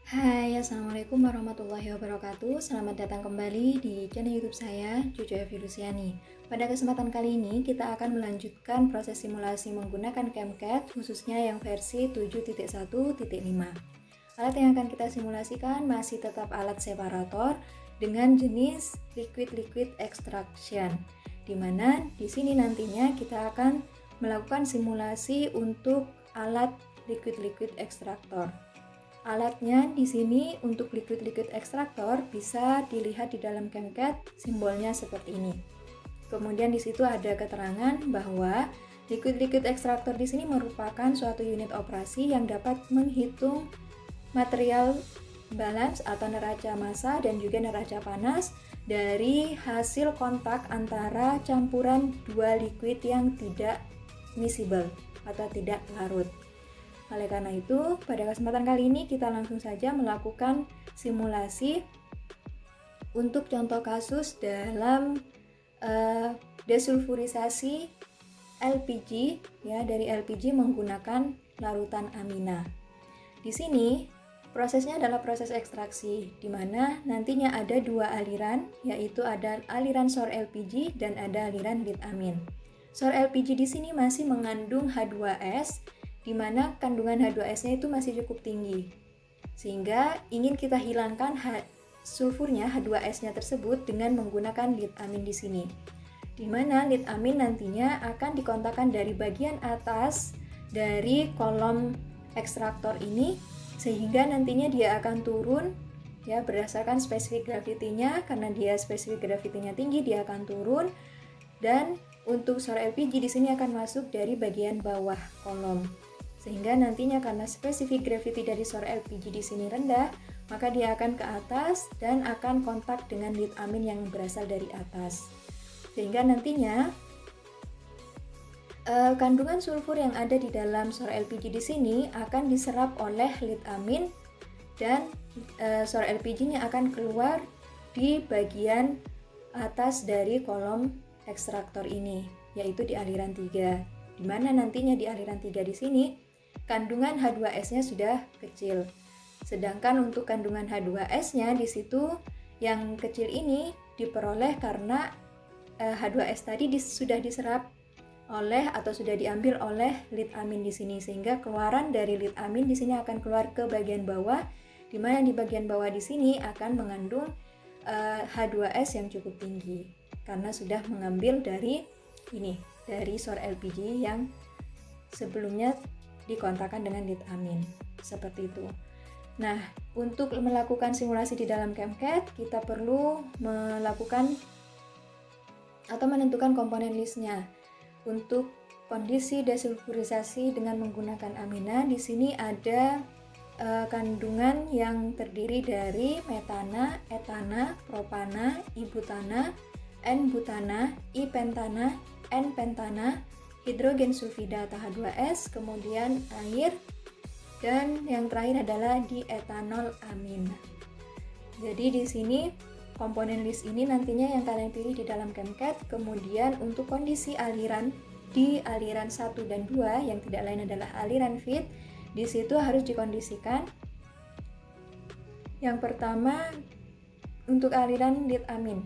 Hai, Assalamualaikum warahmatullahi wabarakatuh. Selamat datang kembali di channel YouTube saya, Cucu Evi Lusiani. Pada kesempatan kali ini, kita akan melanjutkan proses simulasi menggunakan CAMCAD, khususnya yang versi 7.1.5. Alat yang akan kita simulasikan masih tetap alat separator dengan jenis liquid extraction, di mana di sini nantinya kita akan melakukan simulasi untuk alat liquid extractor. Alatnya di sini untuk liquid extractor bisa dilihat di dalam CAMCAD, simbolnya seperti ini. Kemudian di situ ada keterangan bahwa liquid extractor di sini merupakan suatu unit operasi yang dapat menghitung material balance atau neraca massa dan juga neraca panas dari hasil kontak antara campuran dua liquid yang tidak miscible atau tidak larut. Oleh karena itu, pada kesempatan kali ini kita langsung saja melakukan simulasi untuk contoh kasus dalam desulfurisasi LPG, ya, dari LPG menggunakan larutan amina. Di sini prosesnya adalah proses ekstraksi, di mana nantinya ada dua aliran, yaitu ada aliran SOR LPG dan ada aliran lead amin. SOR LPG di sini masih mengandung H2S, di mana kandungan H2S-nya itu masih cukup tinggi, sehingga ingin kita hilangkan sulfurnya H2S-nya tersebut dengan menggunakan lead amin di sini, di mana lead amin nantinya akan dikontakkan dari bagian atas dari kolom ekstraktor ini, sehingga nantinya dia akan turun, ya, berdasarkan spesifik gravitinya. Karena dia spesifik gravitinya tinggi, dia akan turun, dan untuk SOR LPG di sini akan masuk dari bagian bawah kolom. Sehingga nantinya karena spesifik gravity dari SOR LPG di sini rendah, maka dia akan ke atas dan akan kontak dengan lead amin yang berasal dari atas. Sehingga nantinya kandungan sulfur yang ada di dalam SOR LPG di sini akan diserap oleh lead amin, dan SOR LPG-nya akan keluar di bagian atas dari kolom ekstraktor ini, yaitu di aliran 3, di mana nantinya di aliran 3 di sini kandungan H2S-nya sudah kecil. Sedangkan untuk kandungan H2S-nya di situ yang kecil ini diperoleh karena H2S tadi sudah diserap oleh atau sudah diambil oleh lead amin di sini, sehingga keluaran dari lead amin di sini akan keluar ke bagian bawah, di mana di bagian bawah di sini akan mengandung H2S yang cukup tinggi karena sudah mengambil dari SOR LPG yang sebelumnya dikontakkan dengan lead amin, seperti itu. Nah, untuk melakukan simulasi di dalam CAMCAD, kita perlu melakukan atau menentukan komponen listnya. Untuk kondisi desulfurisasi dengan menggunakan amina, di sini ada kandungan yang terdiri dari metana, etana, propana, ibutana, N-butana, I-pentana, N-pentana, hidrogen sulfida atau H2S, kemudian air, dan yang terakhir adalah dietanol amin. Jadi di sini komponen list ini nantinya yang kalian pilih di dalam CAMCAD. Kemudian untuk kondisi aliran di aliran 1 dan 2 yang tidak lain adalah aliran feed, di situ harus dikondisikan. Yang pertama untuk aliran lead amin,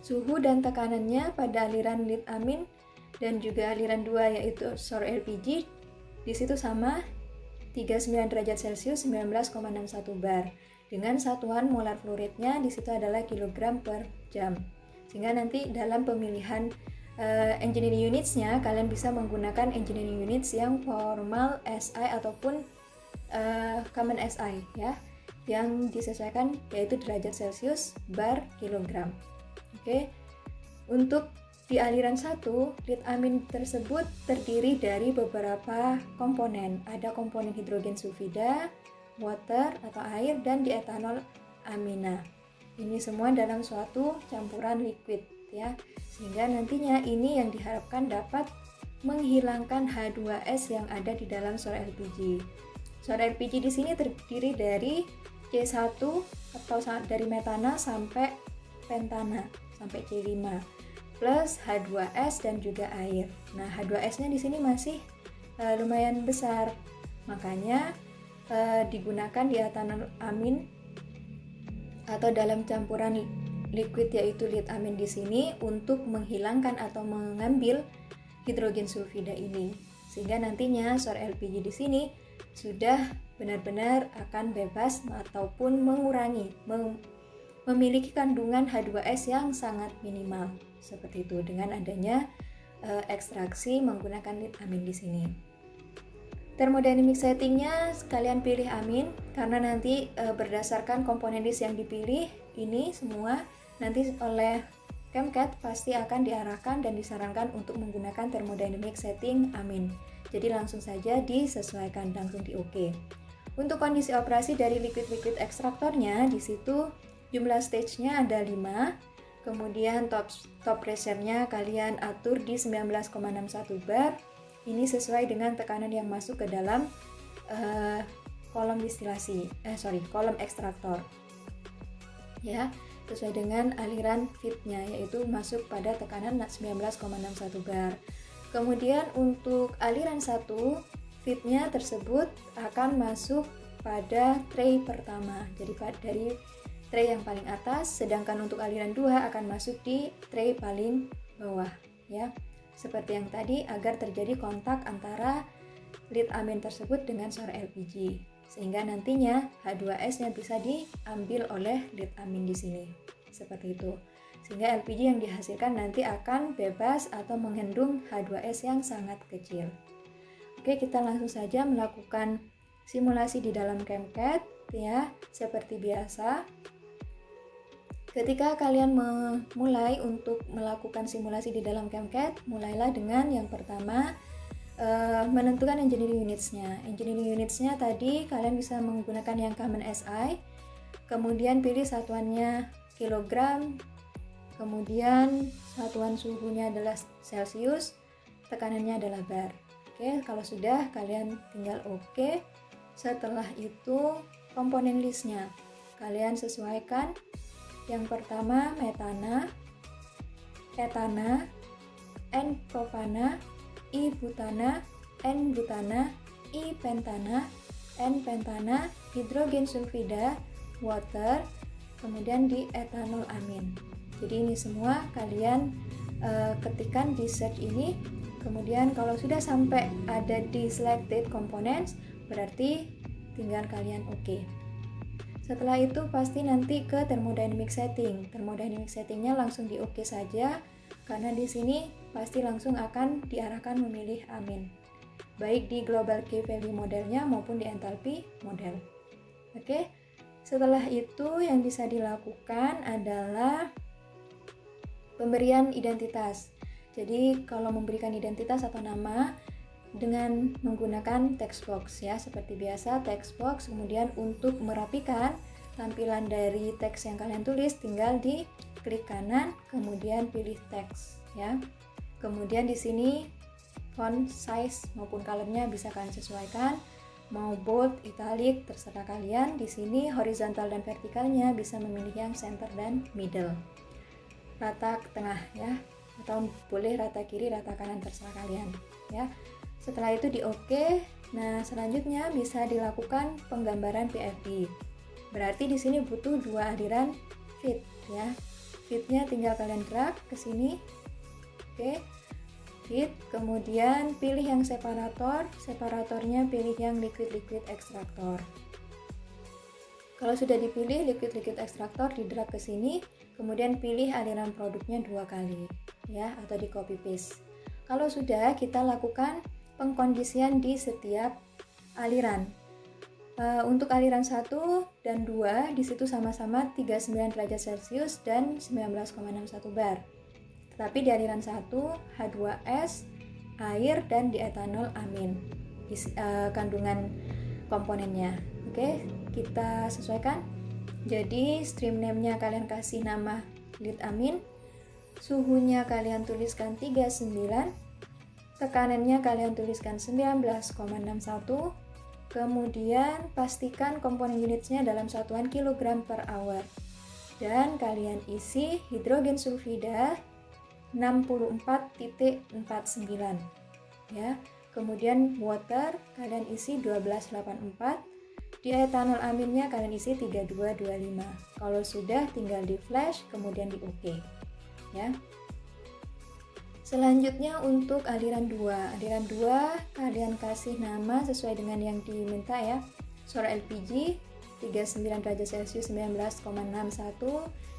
suhu dan tekanannya pada aliran lead amin dan juga aliran 2 yaitu SOR LPG di situ sama 39 derajat Celcius 19,61 bar, dengan satuan molar flow rate-nya di situ adalah kilogram per jam. Sehingga nanti dalam pemilihan engineering units-nya kalian bisa menggunakan engineering units yang formal SI ataupun common SI, ya, yang disesuaikan yaitu derajat Celcius bar kilogram. Oke. Untuk di aliran 1, lead amin tersebut terdiri dari beberapa komponen. Ada komponen hidrogen sulfida, water atau air, dan dietanol amina. Ini semua dalam suatu campuran liquid, ya. Sehingga nantinya ini yang diharapkan dapat menghilangkan H2S yang ada di dalam SOR LPG. SOR LPG di sini terdiri dari C1 atau dari metana sampai pentana sampai C5, plus H2S dan juga air. Nah, H2S-nya di sini masih lumayan besar. Makanya digunakan di etanol amin atau dalam campuran liquid yaitu lead amin di sini untuk menghilangkan atau mengambil hidrogen sulfida ini, sehingga nantinya SOR LPG di sini sudah benar-benar akan bebas ataupun mengurangi memiliki kandungan H2S yang sangat minimal seperti itu dengan adanya ekstraksi menggunakan lead amin di sini. Thermodynamic settingnya kalian pilih amin karena nanti berdasarkan komponen list yang dipilih ini semua nanti oleh Chemcat pasti akan diarahkan dan disarankan untuk menggunakan thermodynamic setting amin. Jadi langsung saja disesuaikan, langsung di OK. Untuk kondisi operasi dari liquid-liquid ekstraktornya di situ jumlah stage-nya ada 5. Kemudian top pressure-nya kalian atur di 19,61 bar. Ini sesuai dengan tekanan yang masuk ke dalam kolom distilasi, kolom ekstraktor. Ya, sesuai dengan aliran feed-nya yaitu masuk pada tekanan 19,61 bar. Kemudian untuk aliran 1, feed-nya tersebut akan masuk pada tray pertama. Jadi dari tray yang paling atas, sedangkan untuk aliran 2 akan masuk di tray paling bawah, ya. Seperti yang tadi, agar terjadi kontak antara lead amin tersebut dengan SOR LPG, sehingga nantinya H2S-nya bisa diambil oleh lead amin di sini. Seperti itu. Sehingga LPG yang dihasilkan nanti akan bebas atau mengandung H2S yang sangat kecil. Oke, kita langsung saja melakukan simulasi di dalam Chemcat, ya, seperti biasa. Ketika kalian memulai untuk melakukan simulasi di dalam Chemcat, mulailah dengan yang pertama menentukan engineering units-nya. Engineering units-nya tadi kalian bisa menggunakan yang common SI, kemudian pilih satuannya kilogram, kemudian satuan suhunya adalah Celsius, tekanannya adalah bar. Oke, kalau sudah kalian tinggal OK. Setelah itu komponen listnya kalian sesuaikan. Yang pertama metana, etana, N-propana, I-butana, N-butana, I-pentana, N-pentana, hidrogen sulfida, water, kemudian di etanol amin. Jadi ini semua kalian ketikkan di search ini. Kemudian kalau sudah sampai ada di selected components, berarti tinggal kalian OK. Setelah itu pasti nanti ke thermodynamic setting. Thermodynamic settingnya langsung di OK saja, karena di sini pasti langsung akan diarahkan memilih amin, baik di global key value modelnya maupun di enthalpy model. Oke, setelah itu yang bisa dilakukan adalah pemberian identitas. Jadi kalau memberikan identitas atau nama dengan menggunakan text box, ya, seperti biasa text box. Kemudian untuk merapikan tampilan dari teks yang kalian tulis, tinggal di klik kanan kemudian pilih teks, ya. Kemudian di sini font size maupun colornya bisa kalian sesuaikan, mau bold, italic, terserah kalian. Di sini horizontal dan vertikalnya bisa memilih yang center dan middle, rata ke tengah, ya, atau boleh rata kiri, rata kanan, terserah kalian, ya. Setelah itu di OK. Nah, selanjutnya bisa dilakukan penggambaran PFD. Berarti di sini butuh 2 aliran feed, ya. Feednya tinggal kalian drag ke sini. Oke. Feed, kemudian pilih yang separator. Separatornya pilih yang liquid-liquid ekstraktor. Kalau sudah dipilih liquid-liquid ekstraktor, di drag ke sini, kemudian pilih aliran produknya 2 kali, ya, atau di copy paste. Kalau sudah, kita lakukan pengkondisian di setiap aliran. Untuk aliran 1 dan 2 di situ sama-sama 39 derajat Celcius dan 19,61 bar. Tetapi di aliran 1 H2S, air, dan di etanol amin. Kandungan komponennya. Oke, kita sesuaikan. Jadi stream name-nya kalian kasih nama lead amin. Suhunya kalian tuliskan 39. Tekanannya kalian tuliskan 19,61. Kemudian pastikan komponen unitnya dalam satuan kilogram per hour. Dan kalian isi hidrogen sulfida 64.49, ya. Kemudian water kalian isi 1284. Di etanol aminnya kalian isi 3225. Kalau sudah tinggal di flash kemudian di OK ya. Selanjutnya untuk aliran 2. Aliran 2 kalian kasih nama sesuai dengan yang diminta ya. SOR LPG 39 derajat Celcius 19,61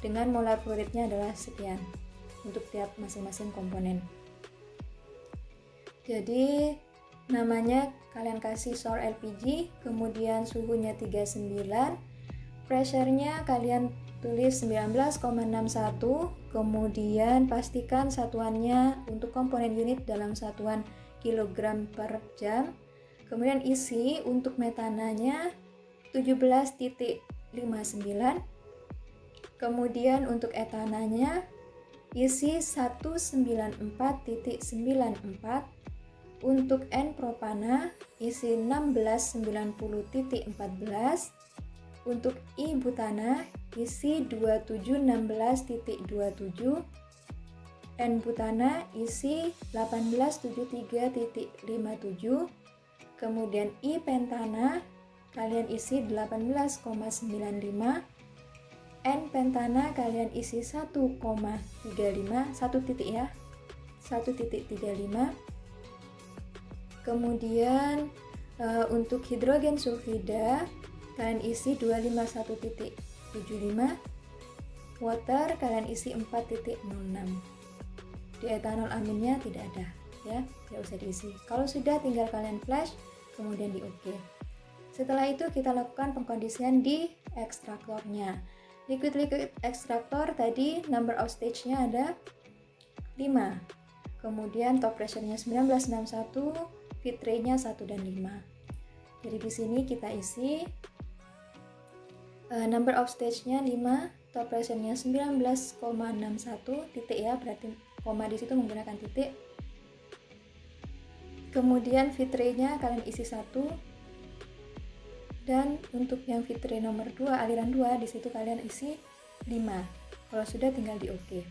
dengan molar flow rate-nya adalah sekian untuk tiap masing-masing komponen. Jadi namanya kalian kasih SOR LPG, kemudian suhunya 39, pressure-nya kalian tulis 19,61, kemudian pastikan satuannya untuk komponen unit dalam satuan kilogram per jam. Kemudian isi untuk metananya 17,59. Kemudian untuk etananya isi 194,94. Untuk N-propana isi 1690.14. Untuk I-butana isi 2716.27. N-butana isi 1873.57. Kemudian I-pentana kalian isi 18,95. N-pentana kalian isi 1,35, 1 titik ya, 1,35. Kemudian untuk hidrogen sulfida kalian isi 251.75. Water kalian isi 4,06. Di etanol aminnya tidak ada ya, tidak usah diisi. Kalau sudah tinggal kalian flash kemudian di OK. Setelah itu kita lakukan pengkondisian di ekstraktornya. Liquid ekstraktor tadi number of stage-nya ada 5. Kemudian top pressure-nya 1961, feed rate-nya 1 dan 5. Jadi di sini kita isi number of stage-nya 5, top pressure-nya 19,61 titik ya, berarti koma di situ menggunakan titik. Kemudian feed rate-nya kalian isi 1. Dan untuk yang feed rate nomor 2, aliran 2, di situ kalian isi 5. Kalau sudah tinggal di OK.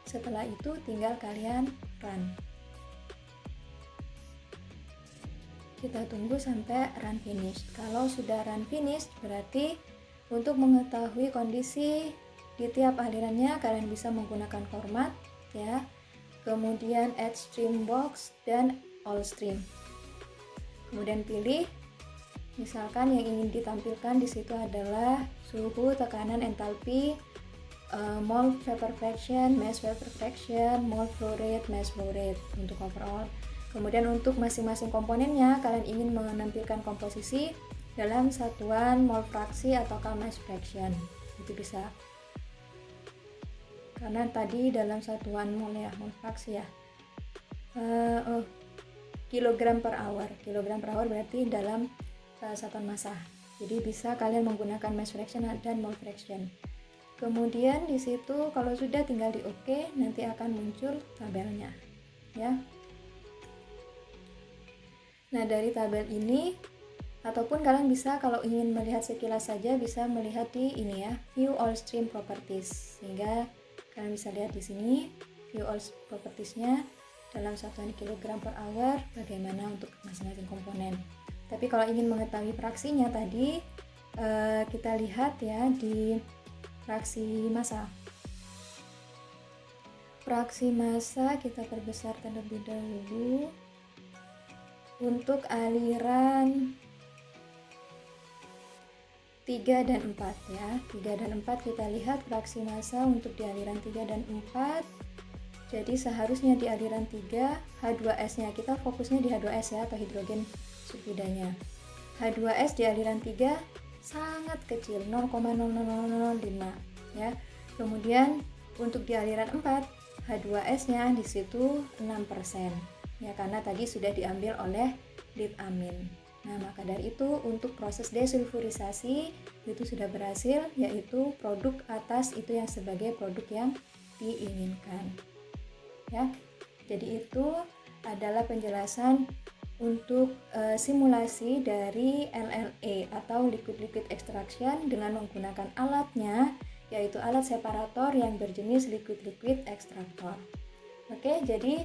Setelah itu tinggal kalian run. Kita tunggu sampai run finish. Kalau sudah run finish berarti untuk mengetahui kondisi di tiap alirannya kalian bisa menggunakan format ya. Kemudian add stream box dan all stream. Kemudian pilih, misalkan yang ingin ditampilkan di situ adalah suhu, tekanan, entalpi, mole vapor fraction, mass vapor fraction, mole flow rate, mass flow rate untuk overall. Kemudian untuk masing-masing komponennya kalian ingin menampilkan komposisi dalam satuan mole fraksi ataukah mass fraction, itu bisa. Karena tadi dalam satuan mole ya, mole fraksi ya. Kilogram per hour berarti dalam satuan massa. Jadi bisa kalian menggunakan mass fraction dan mole fraction. Kemudian di situ kalau sudah tinggal di OK, nanti akan muncul tabelnya ya. Nah, dari tabel ini ataupun kalian bisa kalau ingin melihat sekilas saja bisa melihat di ini ya, view all stream properties. Sehingga kalian bisa lihat di sini view all properties-nya dalam satuan kilogram per hour bagaimana untuk masing-masing komponen. Tapi kalau ingin mengetahui fraksinya tadi kita lihat ya di fraksi massa. Fraksi massa kita perbesar terlebih dahulu. Untuk aliran 3 dan 4 ya. 3 dan 4 kita lihat fraksi massa untuk di aliran 3 dan 4. Jadi seharusnya di aliran 3 H2S-nya kita fokusnya di H2S ya, atau hidrogen sulfidanya. H2S di aliran 3 sangat kecil, 0,00005 ya. Kemudian untuk di aliran 4 H2S-nya di situ 6% ya, karena tadi sudah diambil oleh lead amin. Nah, maka dari itu untuk proses desulfurisasi itu sudah berhasil, yaitu produk atas itu yang sebagai produk yang diinginkan. Ya. Jadi itu adalah penjelasan untuk simulasi dari LLE atau liquid extraction dengan menggunakan alatnya, yaitu alat separator yang berjenis liquid extractor. Oke, jadi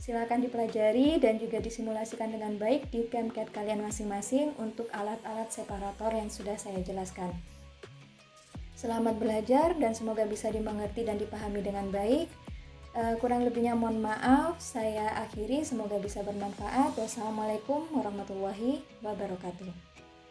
Silakan dipelajari dan juga disimulasikan dengan baik di CAMCAD kalian masing-masing untuk alat-alat separator yang sudah saya jelaskan. Selamat belajar dan semoga bisa dimengerti dan dipahami dengan baik. Kurang lebihnya mohon maaf, saya akhiri, semoga bisa bermanfaat. Wassalamualaikum warahmatullahi wabarakatuh.